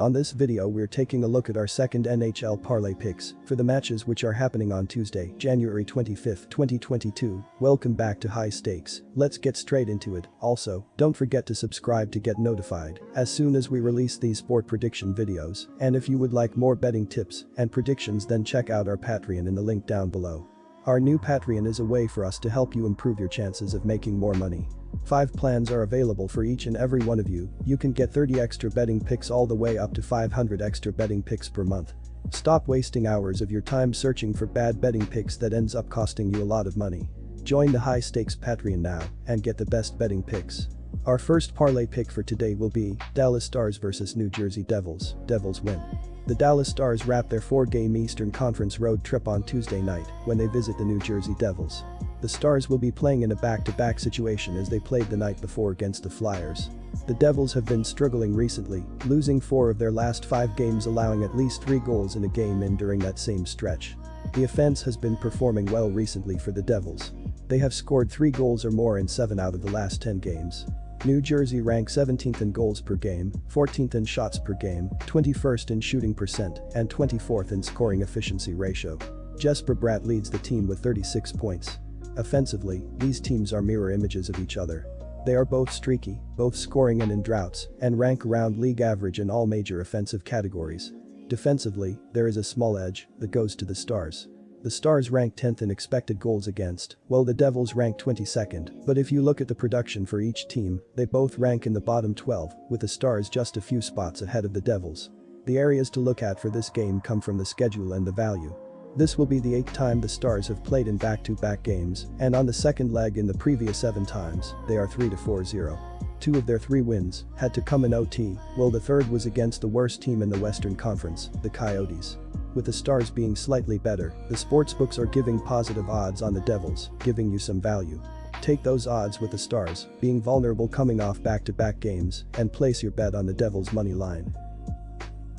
On this video we're taking a look at our second NHL Parlay picks for the matches which are happening on Tuesday, January 25, 2022. Welcome back to High Stakes. Let's get straight into it. Also, don't forget to subscribe to get notified as soon as we release these sport prediction videos. And if you would like more betting tips and predictions, then check out our Patreon in the link down below. Our new Patreon is a way for us to help you improve your chances of making more money. 5 plans are available for each and every one of you. You can get 30 extra betting picks all the way up to 500 extra betting picks per month. Stop wasting hours of your time searching for bad betting picks that ends up costing you a lot of money. Join the High Stakes Patreon now and get the best betting picks. Our first parlay pick for today will be Dallas Stars vs New Jersey Devils. Devils win. The Dallas Stars wrap their 4-game Eastern Conference road trip on Tuesday night when they visit the New Jersey Devils. The Stars will be playing in a back-to-back situation as they played the night before against the Flyers. The Devils have been struggling recently, losing 4 of their last 5 games, allowing at least 3 goals in a game during that same stretch. The offense has been performing well recently for the Devils. They have scored 3 goals or more in 7 out of the last 10 games. New Jersey ranks 17th in goals per game, 14th in shots per game, 21st in shooting percent, and 24th in scoring efficiency ratio. Jesper Bratt leads the team with 36 points. Offensively, these teams are mirror images of each other. They are both streaky, both scoring and in droughts, and rank around league average in all major offensive categories. Defensively, there is a small edge that goes to the Stars. The Stars rank 10th in expected goals against, while the Devils rank 22nd, but if you look at the production for each team, they both rank in the bottom 12, with the Stars just a few spots ahead of the Devils. The areas to look at for this game come from the schedule and the value. This will be the 8th time the Stars have played in back-to-back games, and on the second leg in the previous 7 times, they are 3-4-0. 2 of their 3 wins had to come in OT, while the third was against the worst team in the Western Conference, the Coyotes. With the Stars being slightly better, the sportsbooks are giving positive odds on the Devils, giving you some value. Take those odds with the Stars being vulnerable coming off back-to-back games and place your bet on the Devils money line.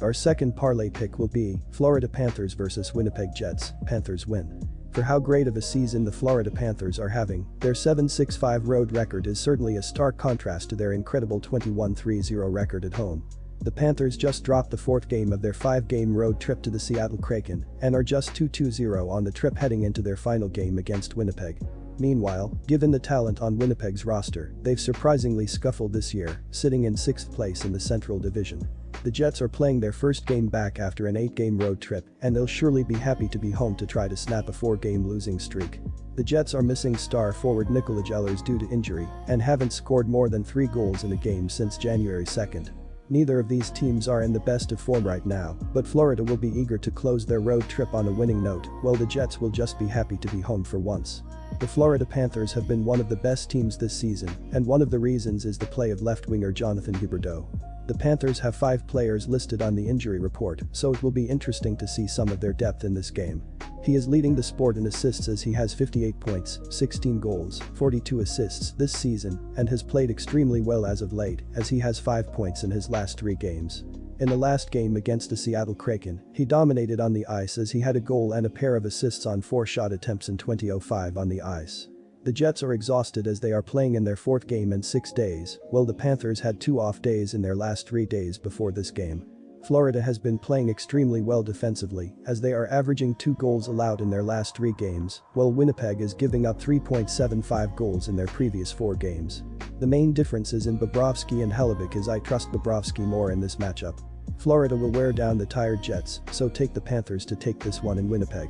Our second parlay pick will be Florida Panthers vs Winnipeg Jets. Panthers win. For how great of a season the Florida Panthers are having, their 7-6-5 road record is certainly a stark contrast to their incredible 21-3-0 record at home. The Panthers just dropped the 4th game of their 5-game road trip to the Seattle Kraken and are just 2-2-0 on the trip heading into their final game against Winnipeg. Meanwhile, given the talent on Winnipeg's roster, they've surprisingly scuffled this year, sitting in 6th place in the Central Division. The Jets are playing their first game back after an 8-game road trip, and they'll surely be happy to be home to try to snap a 4-game losing streak. The Jets are missing star forward Nikola Ehlers due to injury and haven't scored more than 3 goals in a game since January 2nd. Neither of these teams are in the best of form right now, but Florida will be eager to close their road trip on a winning note, while the Jets will just be happy to be home for once. The Florida Panthers have been one of the best teams this season, and one of the reasons is the play of left-winger Jonathan Huberdeau. The Panthers have 5 players listed on the injury report, so it will be interesting to see some of their depth in this game. He is leading the sport in assists as he has 58 points, 16 goals, 42 assists this season, and has played extremely well as of late as he has 5 points in his last 3 games. In the last game against the Seattle Kraken, he dominated on the ice as he had a goal and a pair of assists on 4 shot attempts in 20:05 on the ice. The Jets are exhausted as they are playing in their 4th game in 6 days, while the Panthers had 2 off days in their last 3 days before this game. Florida has been playing extremely well defensively as they are averaging 2 goals allowed in their last 3 games, while Winnipeg is giving up 3.75 goals in their previous 4 games. The main difference is in Bobrovsky and Hellebuyck, as I trust Bobrovsky more in this matchup. Florida will wear down the tired Jets, so take the Panthers to take this one in Winnipeg.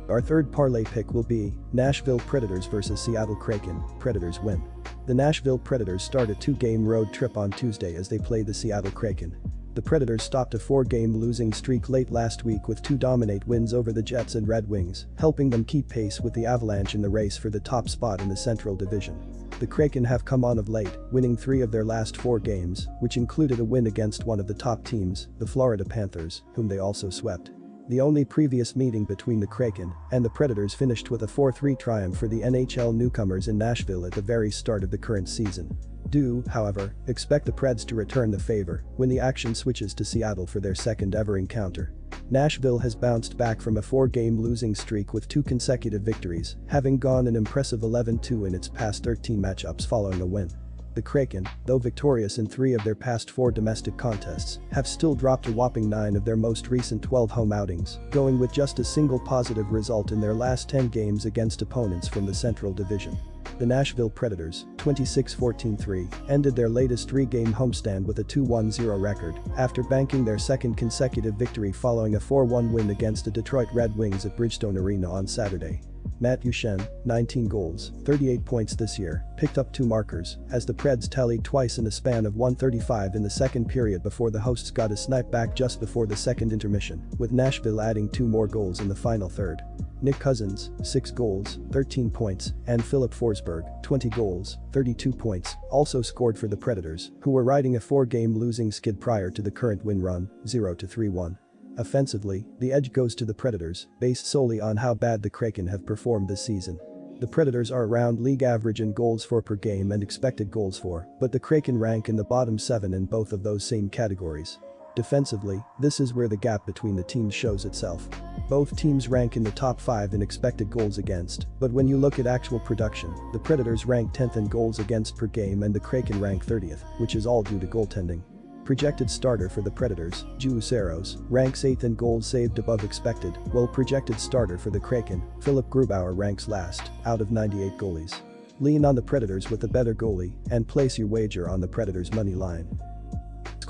Our third parlay pick will be Nashville Predators vs Seattle Kraken. Predators win. The Nashville Predators start a 2-game road trip on Tuesday as they play the Seattle Kraken. The Predators stopped a 4-game losing streak late last week with 2 dominant wins over the Jets and Red Wings, helping them keep pace with the Avalanche in the race for the top spot in the Central Division. The Kraken have come on of late, winning 3 of their last 4 games, which included a win against one of the top teams, the Florida Panthers, whom they also swept. The only previous meeting between the Kraken and the Predators finished with a 4-3 triumph for the NHL newcomers in Nashville at the very start of the current season. Do, however, expect the Preds to return the favor when the action switches to Seattle for their second ever encounter. Nashville has bounced back from a 4-game losing streak with 2 consecutive victories, having gone an impressive 11-2 in its past 13 matchups following a win. The Kraken, though victorious in 3 of their past 4 domestic contests, have still dropped a whopping 9 of their most recent 12 home outings, going with just a single positive result in their last 10 games against opponents from the Central Division. The Nashville Predators, 26-14-3, ended their latest 3-game homestand with a 2-1-0 record after banking their second consecutive victory following a 4-1 win against the Detroit Red Wings at Bridgestone Arena on Saturday. Matt Duchene, 19 goals, 38 points this year, picked up 2 markers as the Preds tallied twice in a span of 1:35 in the second period before the hosts got a snipe back just before the second intermission, with Nashville adding 2 more goals in the final third. Nick Cousins, 6 goals, 13 points, and Philip Forsberg, 20 goals, 32 points, also scored for the Predators, who were riding a 4-game losing skid prior to the current win run, 0-3-1. Offensively, the edge goes to the Predators, based solely on how bad the Kraken have performed this season. The Predators are around league average in goals for per game and expected goals for, but the Kraken rank in the bottom 7 in both of those same categories. Defensively, this is where the gap between the teams shows itself. Both teams rank in the top 5 in expected goals against, but when you look at actual production, the Predators rank 10th in goals against per game and the Kraken rank 30th, which is all due to goaltending. Projected starter for the Predators, Juuse Saros, ranks 8th in goals saved above expected, while projected starter for the Kraken, Philip Grubauer ranks last, out of 98 goalies. Lean on the Predators with a better goalie, and place your wager on the Predators money line.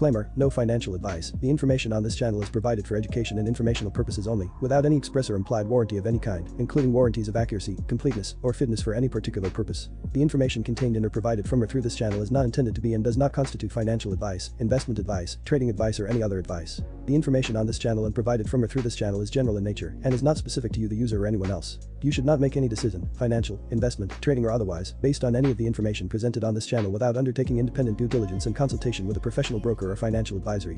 Disclaimer, no financial advice. The information on this channel is provided for education and informational purposes only, without any express or implied warranty of any kind, including warranties of accuracy, completeness, or fitness for any particular purpose. The information contained in or provided from or through this channel is not intended to be and does not constitute financial advice, investment advice, trading advice, or any other advice. The information on this channel and provided from or through this channel is general in nature and is not specific to you, the user, or anyone else. You should not make any decision, financial, investment, trading, or otherwise, based on any of the information presented on this channel without undertaking independent due diligence and consultation with a professional broker or financial advisory.